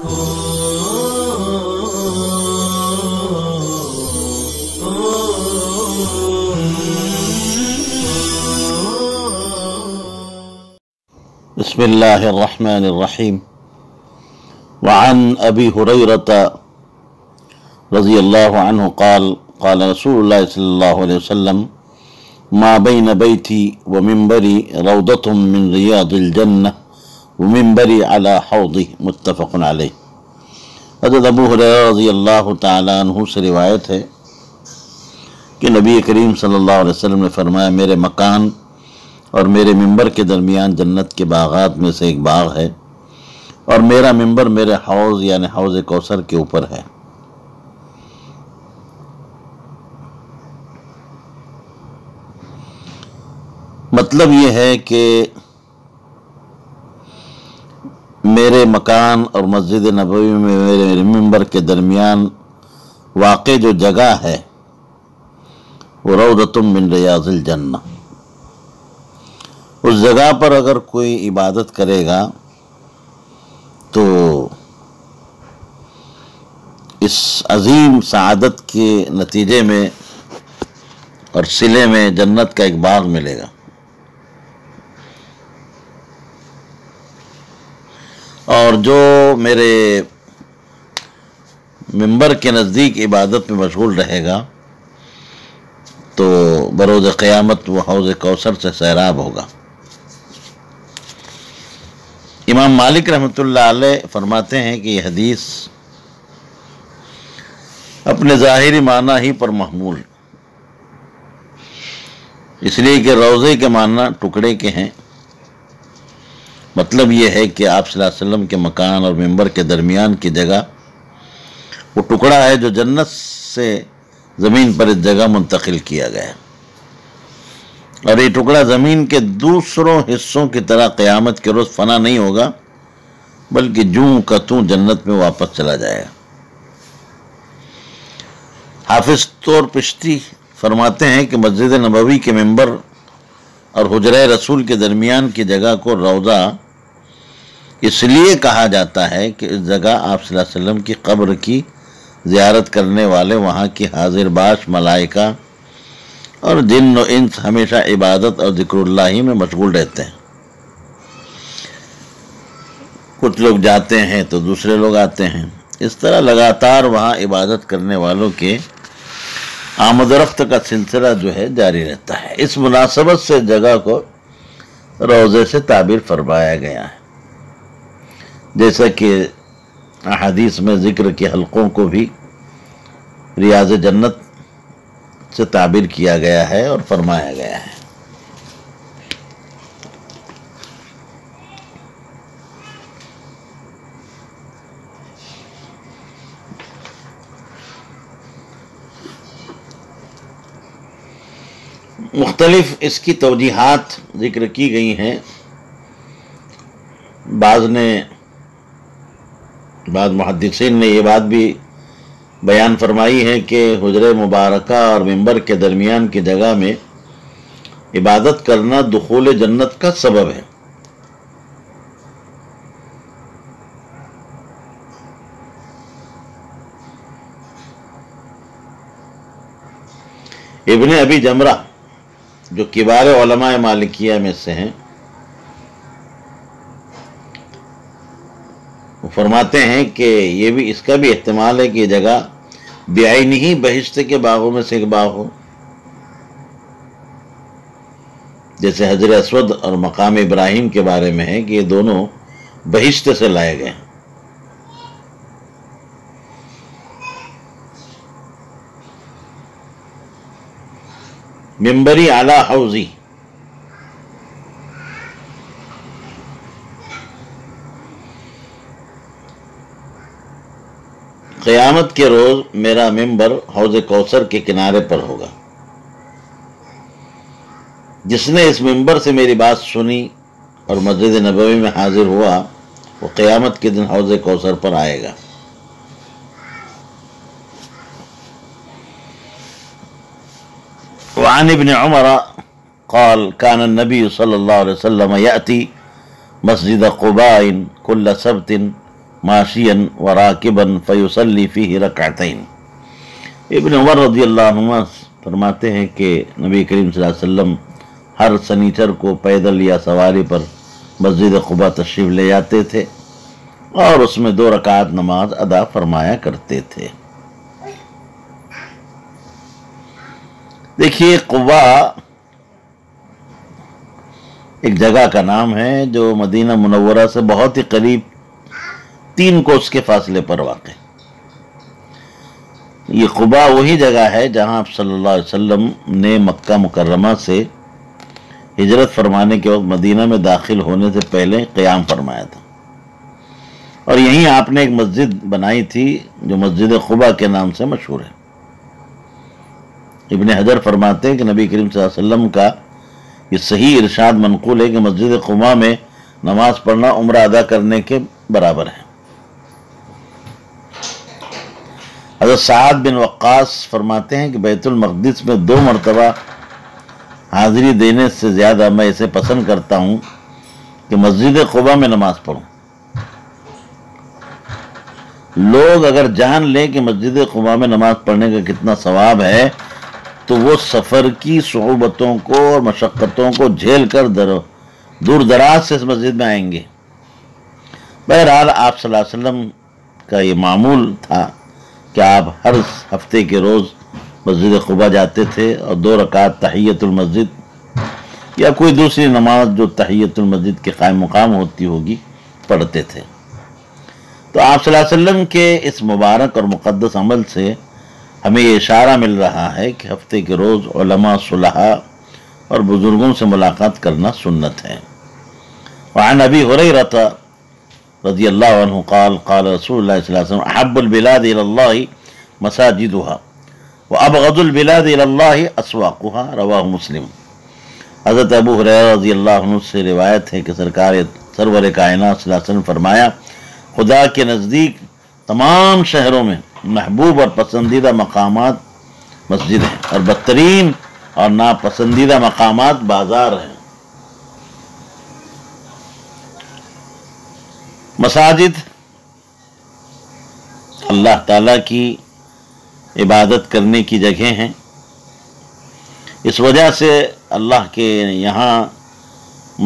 بسم اللہ الرحمن الرحیم وعن ابی ہریرۃ رضی اللہ عنہ قال قال رسول اللہ صلی اللہ علیہ وسلم ما بین بیتی ومنبری روضۃ من ریاض الجنہ ومنبری علی حوضی متفق علیہ۔ حضرت ابو ہریرہ رضی اللہ تعالیٰ عنہ سے روایت ہے کہ نبی کریم صلی اللہ علیہ وسلم نے فرمایا، میرے مکان اور میرے ممبر کے درمیان جنت کے باغات میں سے ایک باغ ہے، اور میرا ممبر میرے حوض یعنی حوض کوثر کے اوپر ہے۔ مطلب یہ ہے کہ میرے مکان اور مسجد نبوی میں میرے ممبر کے درمیان واقع جو جگہ ہے وہ روضۃ من ریاض الجنہ، اس جگہ پر اگر کوئی عبادت کرے گا تو اس عظیم سعادت کے نتیجے میں اور صلے میں جنت کا ایک باغ ملے گا۔ اور جو میرے ممبر کے نزدیک عبادت میں مشغول رہے گا تو بروز قیامت وہ حوض کوثر سے سیراب ہوگا۔ امام مالک رحمۃ اللہ علیہ فرماتے ہیں کہ یہ حدیث اپنے ظاہری معنی ہی پر محمول، اس لیے کہ روضے کے معنی ٹکڑے کے ہیں۔ مطلب یہ ہے کہ آپ صلی اللہ علیہ وسلم کے مکان اور ممبر کے درمیان کی جگہ وہ ٹکڑا ہے جو جنت سے زمین پر اس جگہ منتقل کیا گیا ہے، اور یہ ٹکڑا زمین کے دوسروں حصوں کی طرح قیامت کے روز فنا نہیں ہوگا، بلکہ جوں کا توں جنت میں واپس چلا جائے گا۔ حافظ طور پشتی فرماتے ہیں کہ مسجد نبوی کے ممبر اور حجرہ رسول کے درمیان کی جگہ کو روضہ اس لیے کہا جاتا ہے کہ اس جگہ آپ صلی اللہ علیہ وسلم کی قبر کی زیارت کرنے والے وہاں کی حاضر باش ملائکہ اور جن و انس ہمیشہ عبادت اور ذکر اللہ ہی میں مشغول رہتے ہیں۔ کچھ لوگ جاتے ہیں تو دوسرے لوگ آتے ہیں، اس طرح لگاتار وہاں عبادت کرنے والوں کے آمد و رفت کا سلسلہ جو ہے جاری رہتا ہے۔ اس مناسبت سے جگہ کو روضے سے تعبیر فرمایا گیا ہے، جیسا کہ احادیث میں ذکر کے حلقوں کو بھی ریاض جنت سے تعبیر کیا گیا ہے اور فرمایا گیا ہے۔ مختلف اس کی توجیحات ذکر کی گئی ہیں۔ بعض محدثین نے یہ بات بھی بیان فرمائی ہے کہ حجرہ مبارکہ اور ممبر کے درمیان کی جگہ میں عبادت کرنا دخول جنت کا سبب ہے۔ ابن ابی جمرہ جو کبار علماء مالکیہ میں سے ہیں، وہ فرماتے ہیں کہ یہ بھی اس کا بھی احتمال ہے کہ یہ جگہ بعینہ ہی بہشت کے باغوں میں سے ایک باغ ہو، جیسے حجر اسود اور مقام ابراہیم کے بارے میں ہے کہ یہ دونوں بہشت سے لائے گئے ہیں۔ ممبری اعلی حوضی، قیامت کے روز میرا ممبر حوض کوثر کے کنارے پر ہوگا۔ جس نے اس ممبر سے میری بات سنی اور مسجد نبوی میں حاضر ہوا وہ قیامت کے دن حوض کوثر پر آئے گا۔ وعن ابن عمر قال كان النبي صلى الله عليه وسلم يأتي مسجد قباء كل سبت ماشین وراکبن فیصلی فیہ رکعتین۔ ابن عمر رضی اللہ عنہ فرماتے ہیں کہ نبی کریم صلی اللہ علیہ وسلم ہر سنیچر کو پیدل یا سواری پر مسجد قباء تشریف لے جاتے تھے اور اس میں 2 رکعت نماز ادا فرمایا کرتے تھے۔ دیکھیے، قباء ایک جگہ کا نام ہے جو مدینہ منورہ سے بہت ہی قریب 3 کوس کے فاصلے پر واقع ہے۔ یہ قباء وہی جگہ ہے جہاں آپ صلی اللہ علیہ وسلم نے مکہ مکرمہ سے ہجرت فرمانے کے وقت مدینہ میں داخل ہونے سے پہلے قیام فرمایا تھا، اور یہیں آپ نے ایک مسجد بنائی تھی جو مسجد قباء کے نام سے مشہور ہے۔ ابن حجر فرماتے ہیں کہ نبی کریم صلی اللہ علیہ وسلم کا یہ صحیح ارشاد منقول ہے کہ مسجد قباء میں نماز پڑھنا عمرہ ادا کرنے کے برابر ہے۔ حضرت سعد بن وقاص فرماتے ہیں کہ بیت المقدس میں 2 مرتبہ حاضری دینے سے زیادہ میں اسے پسند کرتا ہوں کہ مسجد قباء میں نماز پڑھوں۔ لوگ اگر جان لیں کہ مسجد قباء میں نماز پڑھنے کا کتنا ثواب ہے تو وہ سفر کی صعوبتوں کو اور مشقتوں کو جھیل کر دور دراز سے اس مسجد میں آئیں گے۔ بہرحال آپ صلی اللہ علیہ وسلم کا یہ معمول تھا کہ آپ ہر ہفتے کے روز مسجد قباء جاتے تھے اور 2 رکعت تحیۃ المسجد یا کوئی دوسری نماز جو تحیۃ المسجد کے قائم مقام ہوتی ہوگی پڑھتے تھے۔ تو آپ صلی اللہ علیہ وسلم کے اس مبارک اور مقدس عمل سے ہمیں یہ اشارہ مل رہا ہے کہ ہفتے کے روز علماء، صلحاء اور بزرگوں سے ملاقات کرنا سنت ہے۔ وعن ابی ہریرہ رضی اللہ عنہ قال قال رسول اللہ صلی اللہ علیہ وسلم احب البلاد الى اللہ مساجدها وابغض البلاد الى اللہ اسواقها رواہ مسلم۔ حضرت ابو ہریرہ رضی اللہ عنہ سے روایت ہے کہ سرور کائنات صلی اللہ علیہ وسلم فرمایا، خدا کے نزدیک تمام شہروں میں محبوب اور پسندیدہ مقامات مسجد ہیں، اور بدترین اور ناپسندیدہ مقامات بازار ہیں۔ مساجد اللہ تعالیٰ کی عبادت کرنے کی جگہ ہیں، اس وجہ سے اللہ کے یہاں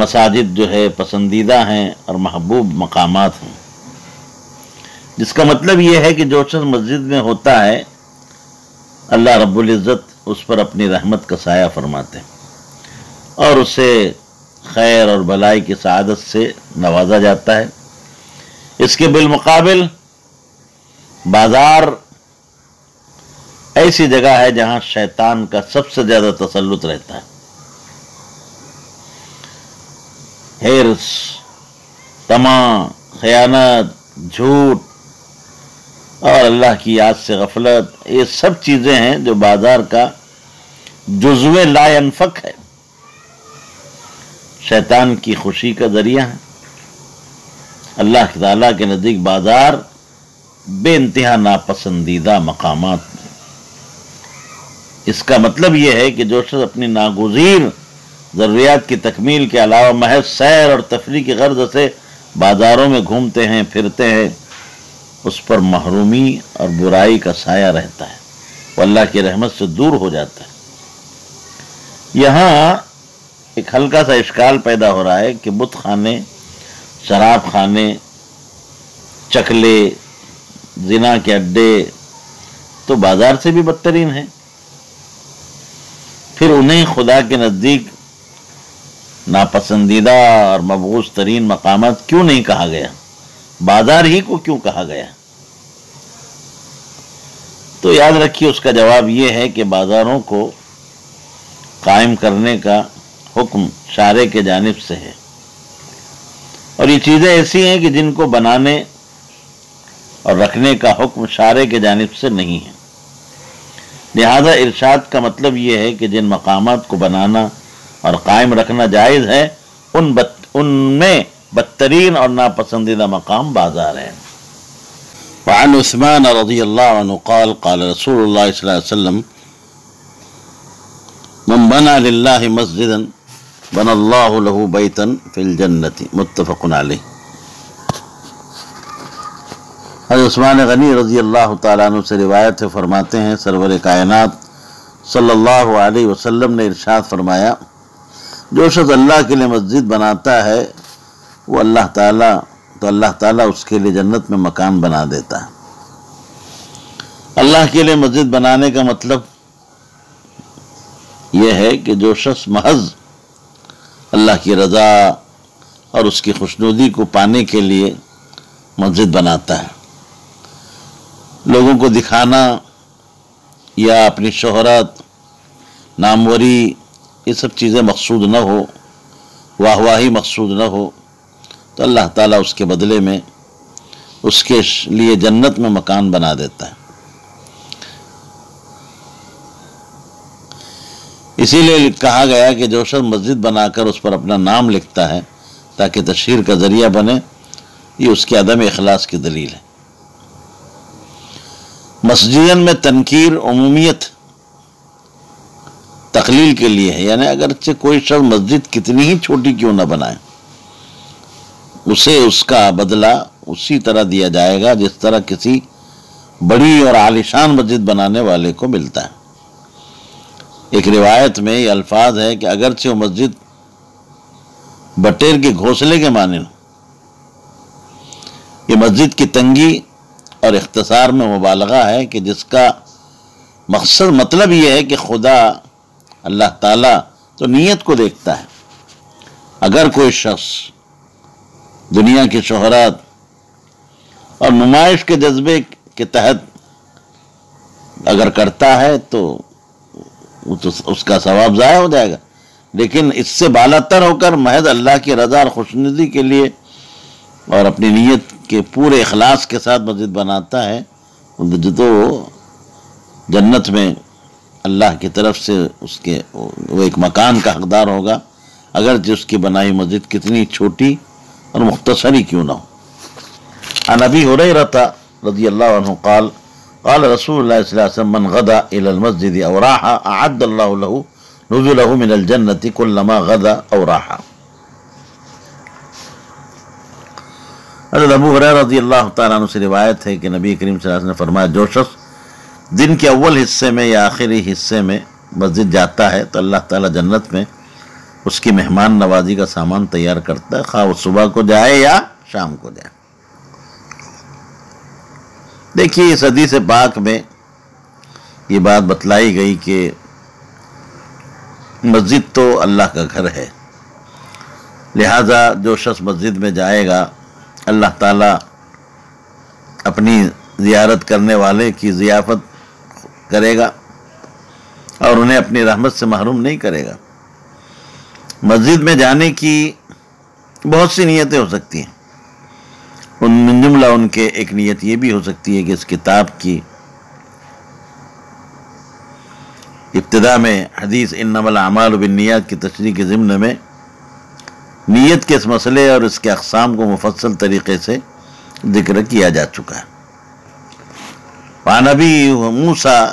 مساجد جو ہے پسندیدہ ہیں اور محبوب مقامات ہیں، جس کا مطلب یہ ہے کہ جو شخص مسجد میں ہوتا ہے اللہ رب العزت اس پر اپنی رحمت کا سایہ فرماتے ہیں اور اسے خیر اور بھلائی کی سعادت سے نوازا جاتا ہے۔ اس کے بالمقابل بازار ایسی جگہ ہے جہاں شیطان کا سب سے زیادہ تسلط رہتا ہے۔ حرص، طمع، خیانت، جھوٹ اور اللہ کی یاد سے غفلت، یہ سب چیزیں ہیں جو بازار کا جزو لا ينفک ہے، شیطان کی خوشی کا ذریعہ ہے۔ اللہ تعالیٰ کے نزدیک بازار بے انتہا ناپسندیدہ مقامات ہیں۔ اس کا مطلب یہ ہے کہ جو شخص اپنی ناگزیر ضروریات کی تکمیل کے علاوہ محض سیر اور تفریح کی غرض سے بازاروں میں گھومتے ہیں پھرتے ہیں، اس پر محرومی اور برائی کا سایہ رہتا ہے، وہ اللہ کی رحمت سے دور ہو جاتا ہے۔ یہاں ایک ہلکا سا اشکال پیدا ہو رہا ہے کہ بت خانے، شراب خانے، چکلے، زنا کے اڈے تو بازار سے بھی بدترین ہیں، پھر انہیں خدا کے نزدیک ناپسندیدہ اور مبغوض ترین مقامات کیوں نہیں کہا گیا؟ بازار ہی کو کیوں کہا گیا؟ تو یاد رکھیے اس کا جواب یہ ہے کہ بازاروں کو قائم کرنے کا حکم شارع کی جانب سے ہے، اور یہ چیزیں ایسی ہیں کہ جن کو بنانے اور رکھنے کا حکم شارع کی جانب سے نہیں ہے۔ لہذا ارشاد کا مطلب یہ ہے کہ جن مقامات کو بنانا اور قائم رکھنا جائز ہے ان میں بدترین اور ناپسندیدہ مقام بازار ہے۔ وعن عثمان رضی اللہ عنہ قال قال رسول اللہ صلی اللہ علیہ وسلم من بنى للہ مسجدا بنى اللہ له بیتا فی الجنة متفق علیہ۔ حضرت عثمان غنی رضی اللہ تعالیٰ عنہ سے روایت ہے، فرماتے ہیں سرور کائنات صلی اللہ علیہ وسلم نے ارشاد فرمایا، جو شخص اللہ کے لیے مسجد بناتا ہے وہ اللہ تعالیٰ اس کے لیے جنت میں مکان بنا دیتا ہے۔ اللہ کے لیے مسجد بنانے کا مطلب یہ ہے کہ جو شخص محض اللہ کی رضا اور اس کی خوشنودی کو پانے کے لیے مسجد بناتا ہے، لوگوں کو دکھانا یا اپنی شہرت، ناموری، یہ سب چیزیں مقصود نہ ہو، واہ واہی مقصود نہ ہو، تو اللہ تعالیٰ اس کے بدلے میں اس کے لیے جنت میں مکان بنا دیتا ہے۔ اسی لیے کہا گیا کہ جو شخص مسجد بنا کر اس پر اپنا نام لکھتا ہے تاکہ تشہیر کا ذریعہ بنے، یہ اس کے عدم اخلاص کی دلیل ہے۔ مسجدن میں تنکیر عمومیت تقلیل کے لیے ہے، یعنی اگرچہ کوئی شخص مسجد کتنی ہی چھوٹی کیوں نہ بنائے، اسے اس کا بدلہ اسی طرح دیا جائے گا جس طرح کسی بڑی اور عالیشان مسجد بنانے والے کو ملتا ہے۔ ایک روایت میں یہ الفاظ ہے کہ اگرچہ وہ مسجد بٹیر کے گھونسلے کے مانند، یہ مسجد کی تنگی اور اختصار میں مبالغہ ہے کہ جس کا مطلب یہ ہے کہ خدا اللہ تعالیٰ تو نیت کو دیکھتا ہے۔ اگر کوئی شخص دنیا کی شہرت اور نمائش کے جذبے کے تحت اگر کرتا ہے تو اس کا ثواب ضائع ہو جائے گا، لیکن اس سے بالاتر ہو کر محض اللہ کی رضا اور خوشنودی کے لیے اور اپنی نیت کے پورے اخلاص کے ساتھ مسجد بناتا ہے تو جنت میں اللہ کی طرف سے وہ ایک مکان کا حقدار ہوگا، اگرچہ اس کی بنائی مسجد کتنی چھوٹی اور مختصر ہی کیوں نہ ہو۔ عن ابی ہریرہ رضی اللہ عنہ قال قال رسول اللہ صلی اللہ علیہ وسلم من غدا الى المسجد او راح اعد اللہ له نزله من الجنة كلما غدا او راح۔ حضرت ابو ہریرہ رضی اللہ تعالیٰ عنہ سے روایت ہے کہ نبی کریم صلی اللہ علیہ وسلم نے فرمایا، جو شخص دن کے اول حصے میں یا آخری حصے میں مسجد جاتا ہے تو اللہ تعالیٰ جنت میں اس کی مہمان نوازی کا سامان تیار کرتا ہے، خواہ وہ صبح کو جائے یا شام کو جائے۔ دیکھیے اس حدیث پاک میں یہ بات بتلائی گئی کہ مسجد تو اللہ کا گھر ہے، لہذا جو شخص مسجد میں جائے گا اللہ تعالیٰ اپنی زیارت کرنے والے کی ضیافت کرے گا اور انہیں اپنی رحمت سے محروم نہیں کرے گا۔ مسجد میں جانے کی بہت سی نیتیں ہو سکتی ہیں، من جملہ ان کے ایک نیت یہ بھی ہو سکتی ہے کہ اس کتاب کی ابتدا میں حدیث انما الاعمال بالنیات کی تشریح کے ضمن میں نیت کے اس مسئلے اور اس کے اقسام کو مفصل طریقے سے ذکر کیا جا چکا ہے۔ وعن ابی موسیٰ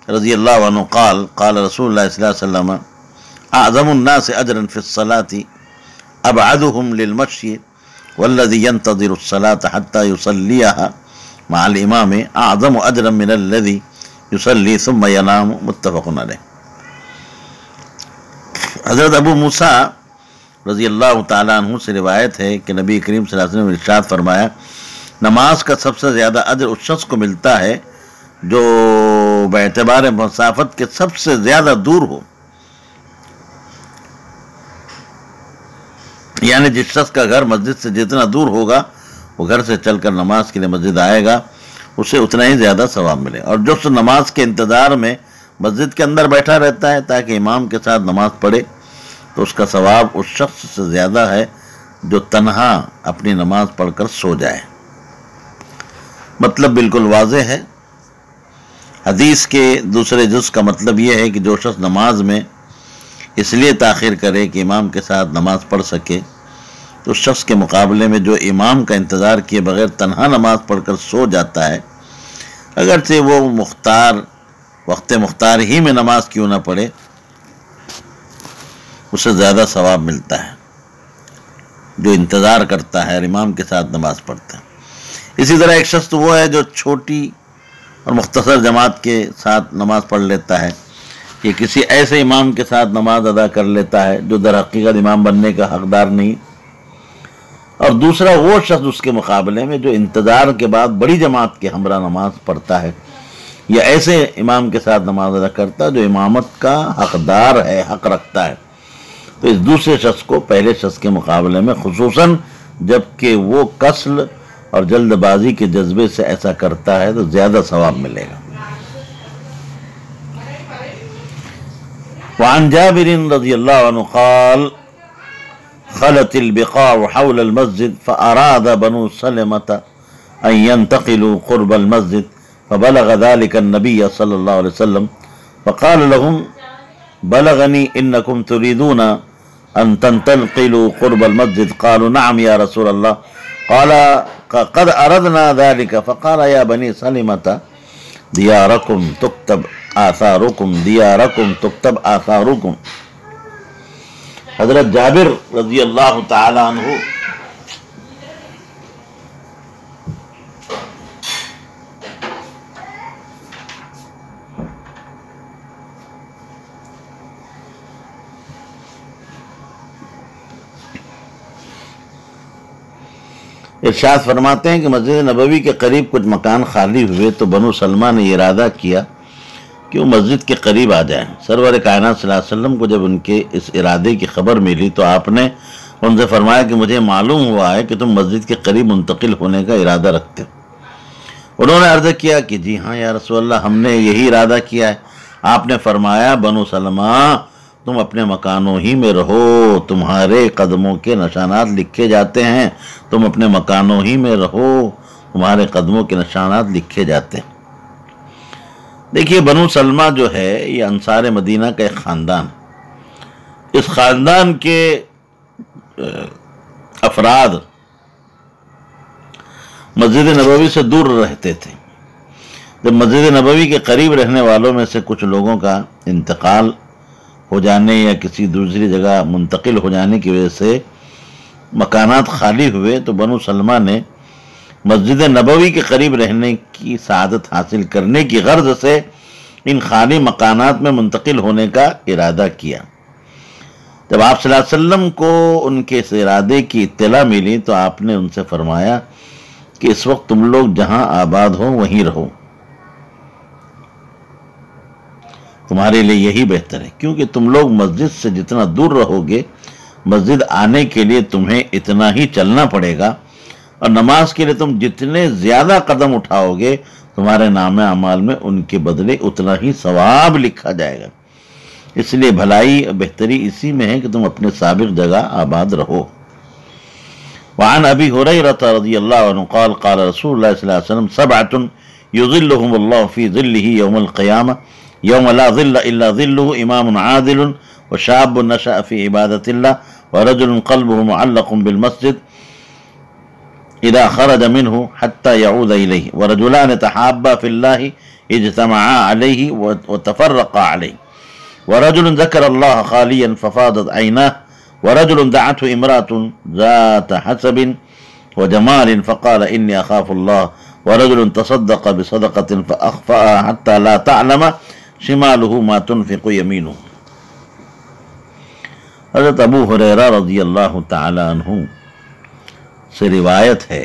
رضی اللہ عنہ قال قال رسول اللہ صلی اللہ علیہ وسلم اعظم الناس اجرا فی الصلاة ابعدهم للمشی والذی ينتظر الصلاة حتى يصلیها مع الامام اعظم اجرا من الذی يصلی ثم ينام، متفق علیہ۔ حضرت ابو موسیٰ رضی اللہ تعالیٰ عنہ سے روایت ہے کہ نبی کریم صلی اللہ علیہ وسلم نے ارشاد فرمایا، نماز کا سب سے زیادہ اجر اس شخص کو ملتا ہے جو باعتبار مسافت کے سب سے زیادہ دور ہو، یعنی جس شخص کا گھر مسجد سے جتنا دور ہوگا وہ گھر سے چل کر نماز کے لیے مسجد آئے گا، اسے اتنا ہی زیادہ ثواب ملے، اور جو شخص نماز کے انتظار میں مسجد کے اندر بیٹھا رہتا ہے تاکہ امام کے ساتھ نماز پڑھے تو اس کا ثواب اس شخص سے زیادہ ہے جو تنہا اپنی نماز پڑھ کر سو جائے۔ مطلب بالکل واضح ہے۔ حدیث کے دوسرے جز کا مطلب یہ ہے کہ جو شخص نماز میں اس لیے تاخیر کرے کہ امام کے ساتھ نماز پڑھ سکے تو اس شخص کے مقابلے میں جو امام کا انتظار کیے بغیر تنہا نماز پڑھ کر سو جاتا ہے، اگرچہ وہ وقت مختار ہی میں نماز کیوں نہ پڑھے، اسے زیادہ ثواب ملتا ہے جو انتظار کرتا ہے اور امام کے ساتھ نماز پڑھتا ہے۔ اسی طرح ایک شخص وہ ہے جو چھوٹی اور مختصر جماعت کے ساتھ نماز پڑھ لیتا ہے، یہ کسی ایسے امام کے ساتھ نماز ادا کر لیتا ہے جو در حقیقت امام بننے کا حقدار نہیں، اور دوسرا وہ شخص اس کے مقابلے میں جو انتظار کے بعد بڑی جماعت کے ہمراہ نماز پڑھتا ہے یا ایسے امام کے ساتھ نماز ادا کرتا ہے جو امامت کا حقدار ہے، حق رکھتا ہے، تو اس دوسرے شخص کو پہلے شخص کے مقابلے میں خصوصاً جب کہ وہ کسل اور جلد بازی کے جذبے سے ایسا کرتا ہے تو زیادہ ثواب ملے گا۔ وعن جابر رضی اللہ عنہ قال خلت البقاع حول المسجد فأراد بنو سلمة أن ينتقلوا قرب المسجد فبلغ ذلك النبي صلى الله عليه وسلم فقال لهم بلغني إنكم تريدون أن تنتقلوا قرب المسجد قالوا نعم يا رسول الله قال قد أردنا ذلك فقال يا بني سلمة دياركم تكتب آثاركم دياركم تكتب آثاركم۔ حضرت جابر رضی اللہ تعالی عنہ ارشاد فرماتے ہیں کہ مسجد نبوی کے قریب کچھ مکان خالی ہوئے تو بنو سلمہ نے یہ ارادہ کیا کہ وہ مسجد کے قریب آ جائیں۔ سرور کائنات صلی اللہ علیہ وسلم کو جب ان کے اس ارادے کی خبر ملی تو آپ نے ان سے فرمایا کہ مجھے معلوم ہوا ہے کہ تم مسجد کے قریب منتقل ہونے کا ارادہ رکھتے ہو۔ انہوں نے عرض کیا کہ جی ہاں یا رسول اللہ، ہم نے یہی ارادہ کیا ہے۔ آپ نے فرمایا بنو سلمہ تم اپنے مکانوں ہی میں رہو، تمہارے قدموں کے نشانات لکھے جاتے ہیں، تم اپنے مکانوں ہی میں رہو، تمہارے قدموں کے نشانات لکھے جاتے ہیں۔ دیکھیے بنو سلمہ جو ہے یہ انصار مدینہ کا ایک خاندان، اس خاندان کے افراد مسجد نبوی سے دور رہتے تھے۔ جب مسجد نبوی کے قریب رہنے والوں میں سے کچھ لوگوں کا انتقال ہو جانے یا کسی دوسری جگہ منتقل ہو جانے کی وجہ سے مکانات خالی ہوئے تو بنو سلمہ نے مسجد نبوی کے قریب رہنے کی سعادت حاصل کرنے کی غرض سے ان خالی مکانات میں منتقل ہونے کا ارادہ کیا۔ جب آپ صلی اللہ علیہ وسلم کو ان کے اس ارادے کی اطلاع ملی تو آپ نے ان سے فرمایا کہ اس وقت تم لوگ جہاں آباد ہو وہیں رہو، تمہارے لیے یہی بہتر ہے، کیونکہ تم لوگ مسجد سے جتنا دور رہو گے مسجد آنے کے لیے تمہیں اتنا ہی چلنا پڑے گا، اور نماز کے لیے تم جتنے زیادہ قدم اٹھاؤ گے تمہارے نامہ اعمال میں ان کے بدلے اتنا ہی ثواب لکھا جائے گا۔ اس لیے بھلائی بہتری اسی میں ہے کہ تم اپنے سابق جگہ آباد رہو۔ وعن ابی ہریرہ رضی اللہ عنہ قال قال رسول اللہ صلی اللہ علیہ وسلم سبعۃ یظلهم اللہ فی ظلہ یوم القیامہ یوم لا ظل الا ظلہ امام عادل وشاب نشأ فی عبادت اللہ ورجل قلبه معلق بالمسجد اذا خرج منه حتى يعود اليه ورجلان تحابا في الله اجتمعا عليه وتفرقا عليه ورجل ذكر الله خاليا ففاضت عيناه ورجل دعته امرأة ذات حسب وجمال فقال إني أخاف الله ورجل تصدق بصدقة فأخفأها حتى لا تعلم شماله ما تنفق يمينه۔ حضرت ابو ہریرہ رضی اللہ تعالی عنہ سے روایت ہے،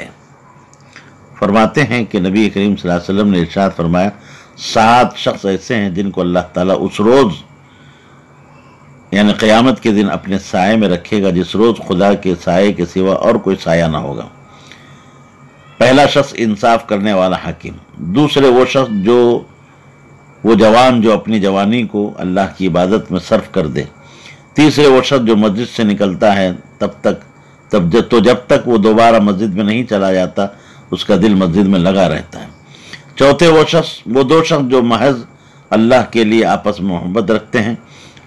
فرماتے ہیں کہ نبی کریم صلی اللہ علیہ وسلم نے ارشاد فرمایا 7 شخص ایسے ہیں جن کو اللہ تعالیٰ اس روز یعنی قیامت کے دن اپنے سائے میں رکھے گا جس روز خدا کے سائے کے سوا اور کوئی سایہ نہ ہوگا۔ پہلا شخص انصاف کرنے والا حاکم، دوسرے وہ شخص وہ جوان جو اپنی جوانی کو اللہ کی عبادت میں صرف کر دے، تیسرے وہ شخص جو مسجد سے نکلتا ہے جب تک وہ دوبارہ مسجد میں نہیں چلا جاتا اس کا دل مسجد میں لگا رہتا ہے، چوتھے وہ 2 شخص جو محض اللہ کے لیے آپس میں محبت رکھتے ہیں،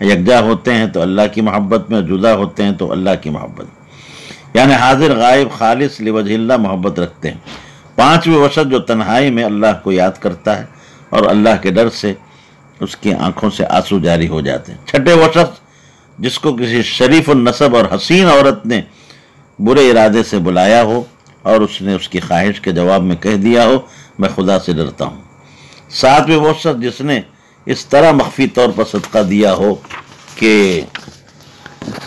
یکجا ہوتے ہیں تو اللہ کی محبت میں، جدا ہوتے ہیں تو اللہ کی محبت، یعنی حاضر غائب خالص لوجہ اللہ محبت رکھتے ہیں، پانچویں وہ شخص جو تنہائی میں اللہ کو یاد کرتا ہے اور اللہ کے ڈر سے اس کی آنکھوں سے آنسو جاری ہو جاتے ہیں، چھٹے وہ شخص جس کو کسی شریف النسب اور حسین عورت نے برے ارادے سے بلایا ہو اور اس نے اس کی خواہش کے جواب میں کہہ دیا ہو میں خدا سے ڈرتا ہوں۔ ساتھ میں وہ شخص جس نے اس طرح مخفی طور پر صدقہ دیا ہو کہ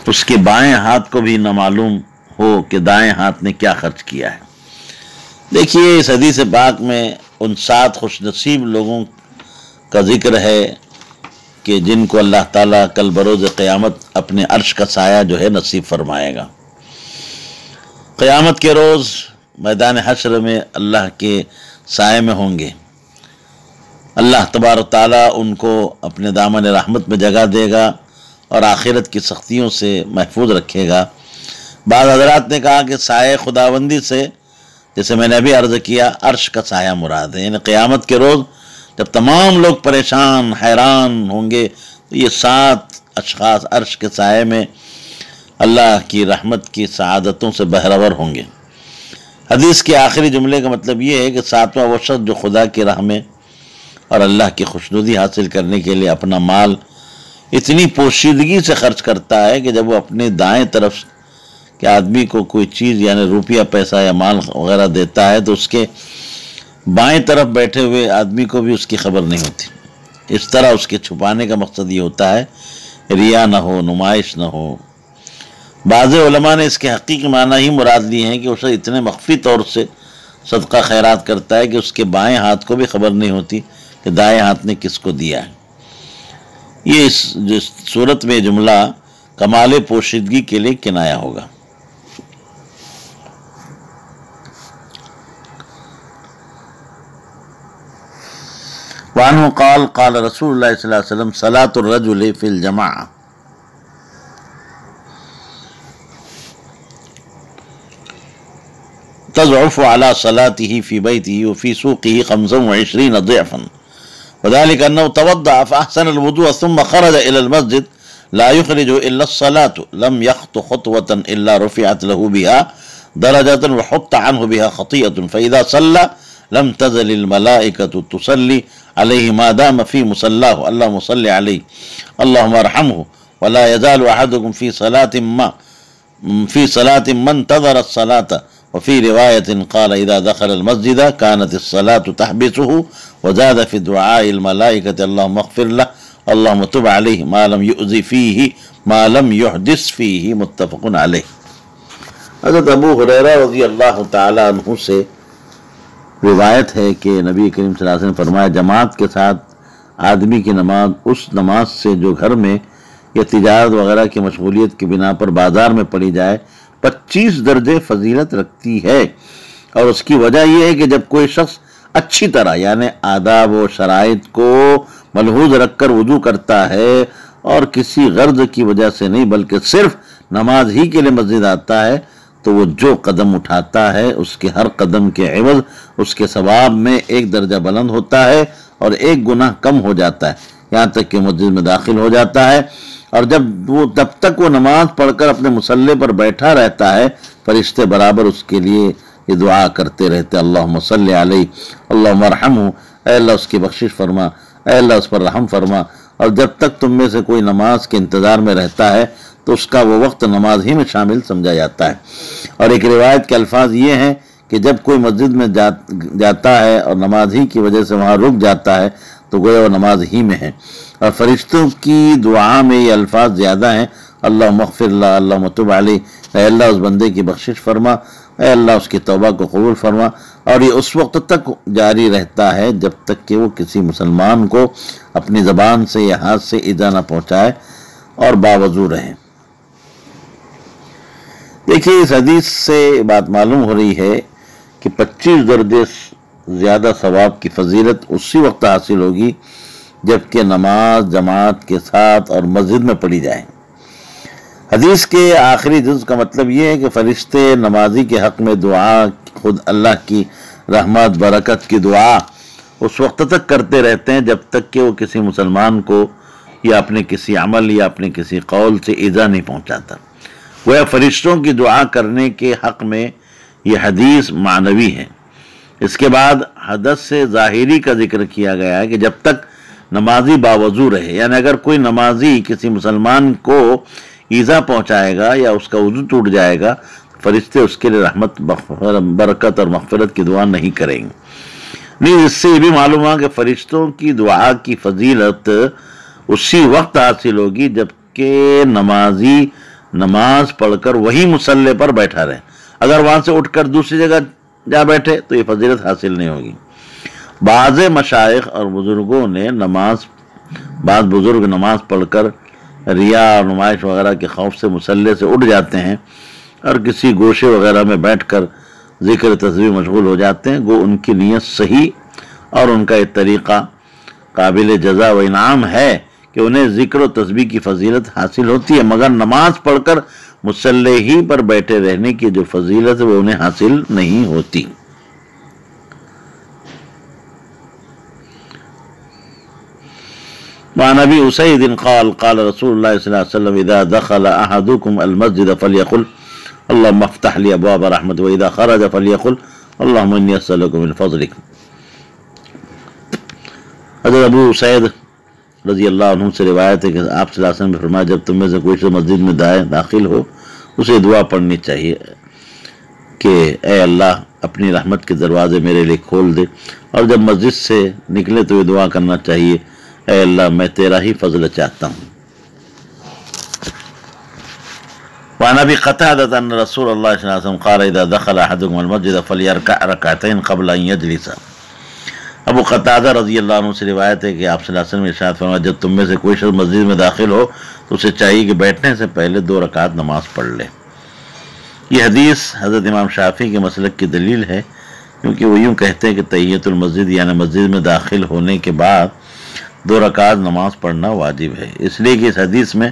اس کے بائیں ہاتھ کو بھی نہ معلوم ہو کہ دائیں ہاتھ نے کیا خرچ کیا ہے۔ دیکھیے اس حدیث پاک میں ان 7 خوش نصیب لوگوں کا ذکر ہے کہ جن کو اللہ تعالیٰ کل بروز قیامت اپنے عرش کا سایہ جو ہے نصیب فرمائے گا۔ قیامت کے روز میدان حشر میں اللہ کے سائے میں ہوں گے، اللہ تبارک تعالیٰ ان کو اپنے دامن رحمت میں جگہ دے گا اور آخرت کی سختیوں سے محفوظ رکھے گا۔ بعض حضرات نے کہا کہ سائے خداوندی سے، جیسے میں نے ابھی عرض کیا، عرش کا سایہ مراد ہے، یعنی قیامت کے روز جب تمام لوگ پریشان حیران ہوں گے تو یہ 7 اشخاص عرش کے سائے میں اللہ کی رحمت کی سعادتوں سے بہرور ہوں گے۔ حدیث کے آخری جملے کا مطلب یہ ہے کہ 7واں وہ شخص جو خدا کی راہ میں اور اللہ کی خوشنودی حاصل کرنے کے لیے اپنا مال اتنی پوشیدگی سے خرچ کرتا ہے کہ جب وہ اپنے دائیں طرف کے آدمی کو کوئی چیز یعنی روپیہ پیسہ یا مال وغیرہ دیتا ہے تو اس کے بائیں طرف بیٹھے ہوئے آدمی کو بھی اس کی خبر نہیں ہوتی۔ اس طرح اس کے چھپانے کا مقصد یہ ہوتا ہے ریا نہ ہو، نمائش نہ ہو۔ بعض علماء نے اس کے حقیقی معنی ہی مراد لیے ہیں کہ اسے اتنے مخفی طور سے صدقہ خیرات کرتا ہے کہ اس کے بائیں ہاتھ کو بھی خبر نہیں ہوتی کہ دائیں ہاتھ نے کس کو دیا ہے۔ یہ اس صورت میں جملہ کمال پوشیدگی کے لیے کنایا ہوگا۔ وعنہ قال قال رسول اللہ صلی اللہ علیہ وسلم صلاة الرجل فی الجماعہ تضعف على صلاته في بيته وفي سوقه 25 ضعفا وذلك أنه توضأ فأحسن الوضوء ثم خرج إلى المسجد لا يخرج إلا الصلاة لم يخط خطوة إلا رفعت له بها درجة وحط عنه بها خطيئة فإذا صلى لم تزل الملائكة تصلي عليه ما دام في مصلاه اللهم صل عليه اللهم ارحمه ولا يزال أحدكم في صلاة من انتظر الصلاة وفي رواية قال إذا دخل المسجد كانت الصلاة تحبسه وزاد في دعاء الملائكة اللهم اغفر له اللهم تب عليه ما لم يؤذي فيه ما لم يحدث فيه متفق عليه۔ حضرت ابو ہریرہ رضی اللہ تعالیٰ عنہ سے روایت ہے کہ نبی کریم صلی اللہ علیہ وسلم فرمایا جماعت کے ساتھ آدمی کی نماز اس نماز سے جو گھر میں یا تجارت وغیرہ کی مشغولیت کی بنا پر بازار میں پڑھی جائے 25 درجے فضیلت رکھتی ہے، اور اس کی وجہ یہ ہے کہ جب کوئی شخص اچھی طرح یعنی آداب و شرائط کو ملحوظ رکھ کر وضو کرتا ہے اور کسی غرض کی وجہ سے نہیں بلکہ صرف نماز ہی کے لیے مسجد آتا ہے تو وہ جو قدم اٹھاتا ہے اس کے ہر قدم کے عوض اس کے ثواب میں 1 درجہ بلند ہوتا ہے اور 1 گناہ کم ہو جاتا ہے، یہاں تک کہ مسجد میں داخل ہو جاتا ہے۔ اور جب تک وہ نماز پڑھ کر اپنے مصلی پر بیٹھا رہتا ہے فرشتے برابر اس کے لیے یہ دعا کرتے رہتے اللہم صلی علیہ اللہم ارحمہ، اے اللہ اس کی بخشش فرما، اے اللہ اس پر رحم فرما۔ اور جب تک تم میں سے کوئی نماز کے انتظار میں رہتا ہے تو اس کا وہ وقت نماز ہی میں شامل سمجھا جاتا ہے۔ اور ایک روایت کے الفاظ یہ ہیں کہ جب کوئی مسجد میں جاتا ہے اور نماز ہی کی وجہ سے وہاں رک جاتا ہے تو گویا وہ نماز ہی میں ہے۔ اور فرشتوں کی دعا میں یہ الفاظ زیادہ ہیں اللہم اغفر اللہ اللہم تب علیہ، اے اللہ اس بندے کی بخشش فرما، اے اللہ اس کی توبہ کو قبول فرما۔ اور یہ اس وقت تک جاری رہتا ہے جب تک کہ وہ کسی مسلمان کو اپنی زبان سے یا ہاتھ سے ایذا نہ پہنچائے اور باوضو رہے۔ دیکھیے اس حدیث سے بات معلوم ہو رہی ہے کہ 25 درجے زیادہ ثواب کی فضیلت اسی وقت حاصل ہوگی جبکہ نماز جماعت کے ساتھ اور مسجد میں پڑھی جائے۔ حدیث کے آخری جز کا مطلب یہ ہے کہ فرشتے نمازی کے حق میں دعا، خود اللہ کی رحمت برکت کی دعا اس وقت تک کرتے رہتے ہیں جب تک کہ وہ کسی مسلمان کو یا اپنے کسی عمل یا اپنے کسی قول سے ایذا نہیں پہنچاتا۔ وہ فرشتوں کی دعا کرنے کے حق میں یہ حدیث معنوی ہے۔ اس کے بعد حدث سے ظاہری کا ذکر کیا گیا ہے کہ جب تک نمازی باوضو رہے، یعنی اگر کوئی نمازی کسی مسلمان کو ایذا پہنچائے گا یا اس کا وضو ٹوٹ جائے گا فرشتے اس کے لیے رحمت، برکت اور مغفرت کی دعا نہیں کریں گے۔ نہیں، اس سے یہ بھی معلوم ہوا کہ فرشتوں کی دعا کی فضیلت اسی وقت حاصل ہوگی جبکہ نمازی نماز پڑھ کر وہی مصلی پر بیٹھا رہے۔ اگر وہاں سے اٹھ کر دوسری جگہ جا بیٹھے تو یہ فضیلت حاصل نہیں ہوگی۔ بعض مشائخ اور بزرگوں نے بعض بزرگ نماز پڑھ کر ریا اور نمائش وغیرہ کے خوف سے مصلی سے اٹھ جاتے ہیں اور کسی گوشے وغیرہ میں بیٹھ کر ذکر تسبیح مشغول ہو جاتے ہیں، گو ان کی نیت صحیح اور ان کا یہ طریقہ قابل جزا و انعام ہے کہ انہیں ذکر و تسبیح کی فضیلت حاصل ہوتی ہے، مگر نماز پڑھ کر مصلی ہی پر بیٹھے رہنے کی جو فضیلت ہے وہ انہیں حاصل نہیں ہوتی۔ وعن ابی اسید قال قال رسول اللہ صلی اللہ علیہ وسلم اذا دخل احدکم المسجد فلیقل اللهم افتح لي ابواب رحمت واذا خرج فلیقل اللهم انی اسألک من فضلک۔ حضرت ابو اسید رضی اللہ عنہ سے روایت ہے کہ آپ صلی اللہ علیہ وسلم نے فرمایا جب تم میں سے کوئی شخص مسجد میں داخل ہو اسے دعا پڑھنی چاہیے کہ اے اللہ اپنی رحمت کے دروازے میرے لیے کھول دے، اور جب مسجد سے نکلے تو یہ دعا کرنا چاہیے اے اللہ میں تیرا ہی فضل چاہتا ہوں۔ وعن ابی قتادہ ان رسول اللہ صلی اللہ علیہ وسلم قال اذا دخل احدکم المسجد فلیرکع رکعتین قبل ان یجلس۔ ابو قتادہ رضی اللہ عنہ سے روایت ہے کہ آپ صلی اللہ علیہ وسلم نے ارشاد فرمایا جب تم میں سے کوئی شخص مسجد میں داخل ہو تو اسے چاہیے کہ بیٹھنے سے پہلے 2 رکعت نماز پڑھ لے۔ یہ حدیث حضرت امام شافعی کے مسلک کی دلیل ہے، کیونکہ وہ یوں کہتے ہیں کہ تحیۃ المسجد یعنی مسجد میں داخل ہونے کے بعد 2 رکعت نماز پڑھنا واجب ہے، اس لیے کہ اس حدیث میں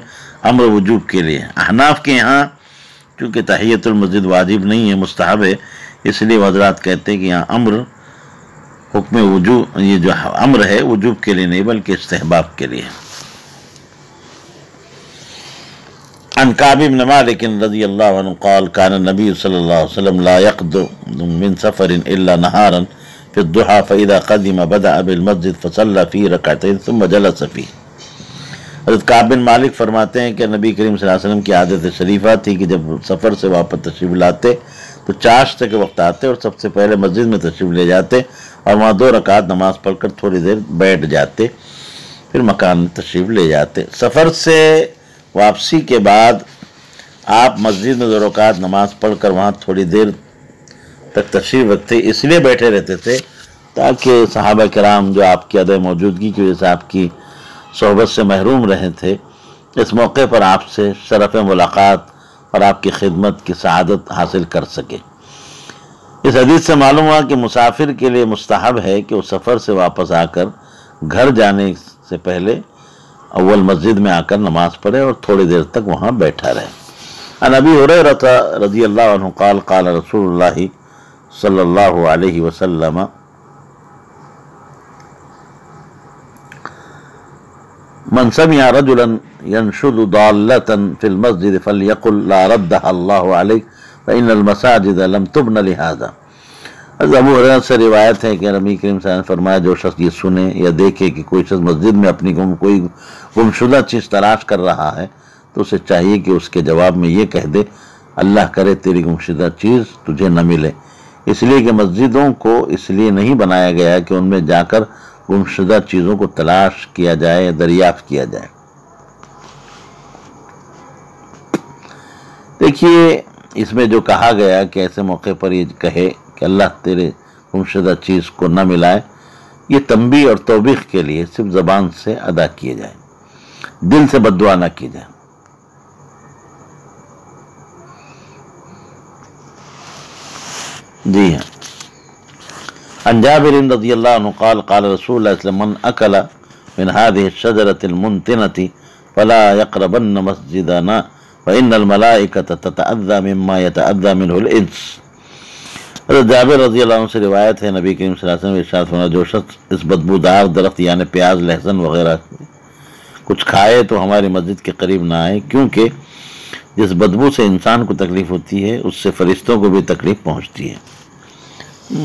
امر وجوب کے لیے۔ احناف کے ہاں چونکہ تحیۃ المسجد واجب نہیں ہے مستحب ہے، اس لیے وہ حضرات کہتے ہیں کہ یہاں امر حکم وجوب، یہ جو امر ہے وجوب کے لیے نہیں بلکہ استحباب کے لیے۔ عن کعب بن مالک رضی اللہ عنہ قال کان النبی صلی اللہ علیہ وسلم لا يقدم من سفر الا نهارا في الضحى فاذا قدم بدأ بالمسجد فصلى فيه ركعتين ثم جلس فيه۔ حضرت کعب بن مالک فرماتے ہیں کہ نبی کریم صلی اللہ علیہ وسلم کی عادت شریفہ تھی کہ جب سفر سے واپس تشریف لاتے تو چاشت کے وقت آتے اور سب سے پہلے مسجد میں تشریف لے جاتے اور وہاں 2 رکعت نماز پڑھ کر تھوڑی دیر بیٹھ جاتے، پھر مکان میں تشریف لے جاتے۔ سفر سے واپسی کے بعد آپ مسجد میں 2 رکعت نماز پڑھ کر وہاں تھوڑی دیر تک تشریف رکھتے، اس لیے بیٹھے رہتے تھے تاکہ صحابہ کرام جو آپ کی عدم موجودگی کی وجہ سے آپ کی صحبت سے محروم رہے تھے، اس موقع پر آپ سے شرف ملاقات اور آپ کی خدمت کی سعادت حاصل کر سکے۔ اس حدیث سے معلوم ہوا کہ مسافر کے لیے مستحب ہے کہ وہ سفر سے واپس آ کر گھر جانے سے پہلے اول مسجد میں آ کر نماز پڑھے اور تھوڑی دیر تک وہاں بیٹھا رہے۔ عن ابی ہریرہ رضی اللہ عنہ قال قال رسول اللہ صلی اللہ علیہ وسلم من سمع رجلا ينشد ضالة في المسجد فليقل لا ردها الله عليك فإن المساجد لم تبن لهذا۔ حضرت ابو ہریرہ سے روایت ہے کہ نبی کریم صلی اللہ علیہ وسلم نے فرمایا جو شخص یہ سنے یا دیکھے کہ کوئی شخص مسجد میں اپنی کوئی گمشدہ چیز تلاش کر رہا ہے تو اسے چاہیے کہ اس کے جواب میں یہ کہہ دے اللہ کرے تیری گمشدہ چیز تجھے نہ ملے، اس لیے کہ مسجدوں کو اس لیے نہیں بنایا گیا ہے کہ ان میں جا کر گمشدہ چیزوں کو تلاش کیا جائے، دریافت کیا جائے۔ دیکھیے اس میں جو کہا گیا کہ ایسے موقع پر یہ کہے کہ اللہ تیرے گمشدہ چیز کو نہ ملائے، یہ تنبیہ اور توبیخ کے لیے صرف زبان سے ادا کیے جائے، دل سے بد دعا نہ کی جائے۔ جی ہاں، عن جابر رضی اللہ عنہ قال قال رسول اللہ صلی اللہ علیہ وسلم من اکل من هذه الشجرة المنتنة فلا يقربن مسجدنا فإن الملائكة تتأذى مما يتأذى منه الإنس۔ حضرت جابر رضی اللہ عنہ سے روایت ہے نبی کریم صلی اللہ علیہ وسلم ارشاد فرمایا جو شخص اس بدبودار درخت یعنی پیاز لہسن وغیرہ کچھ کھائے تو ہماری مسجد کے قریب نہ آئے، کیونکہ جس بدبو سے انسان کو تکلیف ہوتی ہے اس سے فرشتوں کو بھی تکلیف پہنچتی ہے۔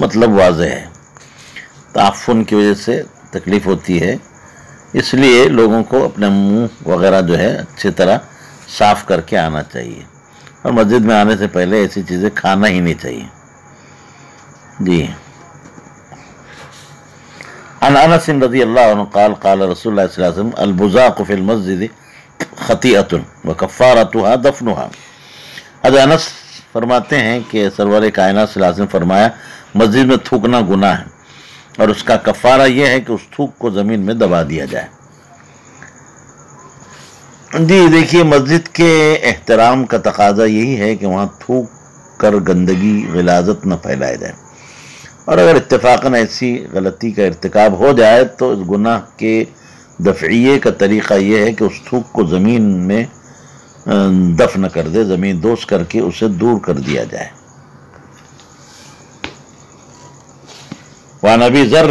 مطلب واضح ہے، تعفن کی وجہ سے تکلیف ہوتی ہے، اس لیے لوگوں کو اپنے منہ وغیرہ جو ہے اچھی طرح صاف کر کے آنا چاہیے۔ اور مسجد میں آنے سے پہلے ایسی چیزیں کھانا ہی نہیں چاہیے. جی. عن انس رضی اللہ عنہ قال قال رسول اللہ صلی اللہ علیہ وسلم البزاق فی المسجد خطیئۃ وکفارتها دفنها. حضرت انس فرماتے ہیں کہ سرور کائنات صلی اللہ علیہ وسلم فرمایا مسجد میں تھوکنا گناہ ہے اور اس کا کفارہ یہ ہے کہ اس تھوک کو زمین میں دبا دیا جائے. جی دیکھیے، مسجد کے احترام کا تقاضا یہی ہے کہ وہاں تھوک کر گندگی غلاظت نہ پھیلائے جائے، اور اگر اتفاقاً ایسی غلطی کا ارتکاب ہو جائے تو اس گناہ کے دفعیے کا طریقہ یہ ہے کہ اس تھوک کو زمین میں دفن کر دے، زمین دوز کر کے اسے دور کر دیا جائے. وعن ابی ذر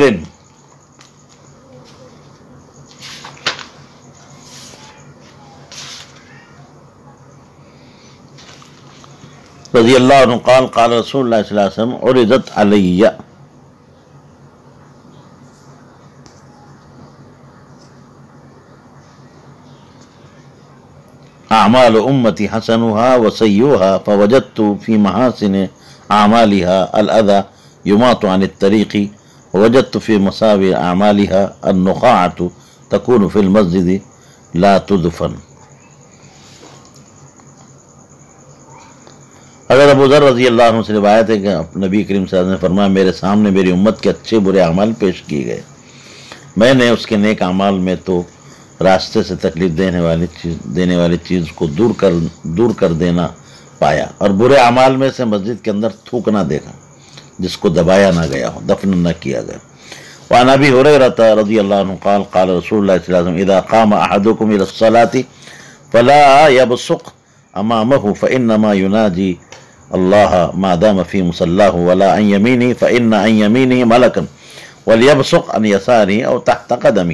رضی اللہ عنہ قال قال رسول اللہ صلی اللہ علیہ وسلم عرضت علی اعمال امتی حسنها وسیئها فوجدت فی محاسن اعمالها الاذى یماط عن الطریق ووجدت فی مساوی اعمالها النخاعة تکون فی المسجد لا تدفن. حضرت ابو ذر رضی اللہ عنہ سے روایت ہے کہ نبی کریم صلی اللہ علیہ وسلم نے فرمایا میرے سامنے میری امت کے اچھے برے اعمال پیش کیے گئے، میں نے اس کے نیک اعمال میں تو راستے سے تکلیف دینے والی چیز کو دور کر دینا پایا، اور برے اعمال میں سے مسجد کے اندر تھوکنا دیکھا جس کو دبایا نہ گیا ہو، دفن نہ کیا گیا. وعن ابی ہریرہ رضی اللہ عنہ قال قال رسول اللہ صلی اللہ علیہ وسلم اذا قام احدکم الى الصلاة فلا يبصق امامه فانما يناجي اللہ ما دام فی مصلاہ ولا عن یمینہ فإن عن یمینہ ملکا وليبصق عن یسارہ او تحت قدمہ.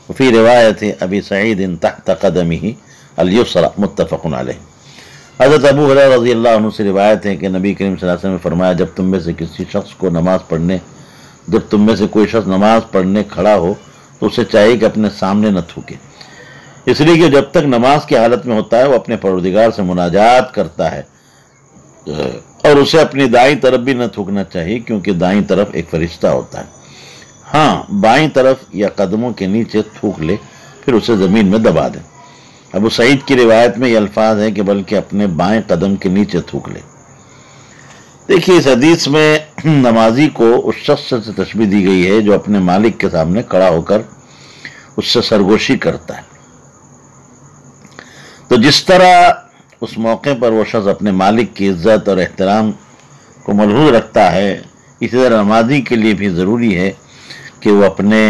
وفی روایت ابی سعید تحت قدمہ اليسرى متفق علیہ. حضرت ابو ہریرہ رضی اللہ عنہ سے روایت ہے کہ نبی کریم صلی اللہ علیہ وسلم نے فرمایا جب تم میں سے کوئی شخص نماز پڑھنے کھڑا ہو تو اسے چاہیے کہ اپنے سامنے نہ تھوکے، اس لیے کہ جب تک نماز کی حالت میں ہوتا ہے وہ اپنے پروردگار سے مناجات کرتا ہے، اور اسے اپنی دائیں طرف بھی نہ تھوکنا چاہیے کیونکہ دائیں طرف ایک فرشتہ ہوتا ہے. ہاں بائیں طرف یا قدموں کے نیچے تھوک لے پھر اسے زمین میں دبا دے. ابو سعید کی روایت میں یہ الفاظ ہے کہ بلکہ اپنے بائیں قدم کے نیچے تھوک لے. دیکھیے اس حدیث میں نمازی کو اس شخص سے تشبیہ دی گئی ہے جو اپنے مالک کے سامنے کھڑا ہو کر اس سے سرگوشی کرتا ہے. تو جس طرح اس موقع پر وہ شخص اپنے مالک کی عزت اور احترام کو ملحوظ رکھتا ہے، اسی طرح نمازی کے لیے بھی ضروری ہے کہ وہ اپنے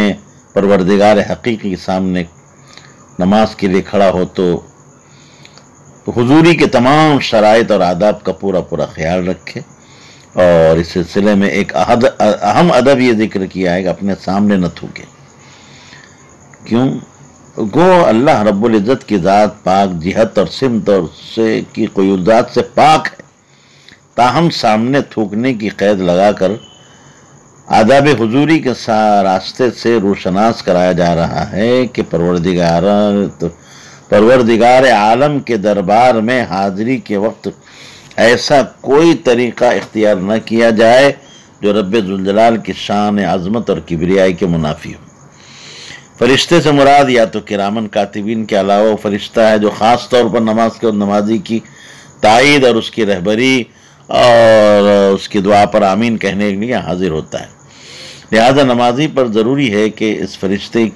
پروردگار حقیقی کے سامنے نماز کے لیے کھڑا ہو تو حضوری کے تمام شرائط اور آداب کا پورا خیال رکھے. اور اس سلسلے میں ایک اہم ادب یہ ذکر کیا ہے کہ اپنے سامنے نہ تھوکے. کیوں؟ گو اللہ رب العزت کی ذات پاک جہت اور سمت اور سے کی قیودات سے پاک ہے، تاہم سامنے تھوکنے کی قید لگا کر آداب حضوری کے راستے سے روشناس کرایا جا رہا ہے کہ پروردگار عالم کے دربار میں حاضری کے وقت ایسا کوئی طریقہ اختیار نہ کیا جائے جو رب ذوالجلال کی شان عظمت اور کبریائی کے منافی ہو. فرشتے سے مراد یا تو کرامن کاتبین کے علاوہ فرشتہ ہے جو خاص طور پر نماز کے نمازی کی تائید اور اس کی رہبری اور اس کی دعا پر آمین کہنے کے لیے حاضر ہوتا ہے. لہذا نمازی پر ضروری ہے کہ اس فرشتے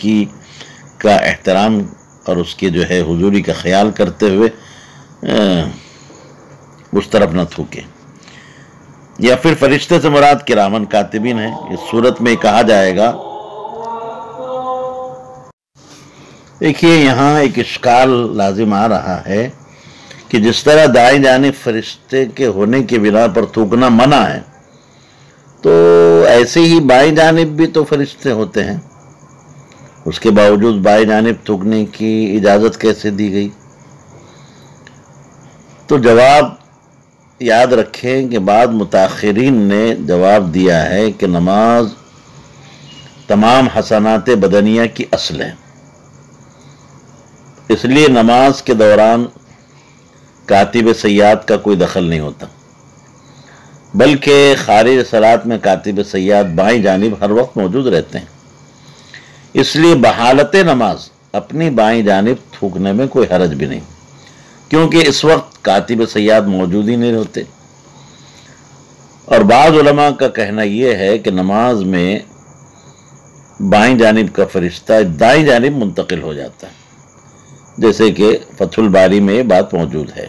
کا احترام اور اس کی جو ہے حضوری کا خیال کرتے ہوئے اس طرف نہ تھوکے. یا پھر فرشتے سے مراد کرامن کاتبین ہیں. اس صورت میں کہا جائے گا، دیکھیے یہاں ایک اشکال لازم آ رہا ہے کہ جس طرح دائیں جانب فرشتے کے ہونے کی بنا پر تھوکنا منع ہے تو ایسے ہی بائیں جانب بھی تو فرشتے ہوتے ہیں، اس کے باوجود بائیں جانب تھوکنے کی اجازت کیسے دی گئی؟ تو جواب یاد رکھیں کہ بعض متاخرین نے جواب دیا ہے کہ نماز تمام حسنات بدنیہ کی اصل ہے، اس لیے نماز کے دوران کاتب سیاد کا کوئی دخل نہیں ہوتا، بلکہ خارج صلاۃ میں کاتب سیاد بائیں جانب ہر وقت موجود رہتے ہیں، اس لیے بحالت نماز اپنی بائیں جانب تھوکنے میں کوئی حرج بھی نہیں، کیونکہ اس وقت کاتب سیاد موجود ہی نہیں ہوتے۔ اور بعض علماء کا کہنا یہ ہے کہ نماز میں بائیں جانب کا فرشتہ دائیں جانب منتقل ہو جاتا ہے، جیسے کہ فتح الباری میں یہ بات موجود ہے۔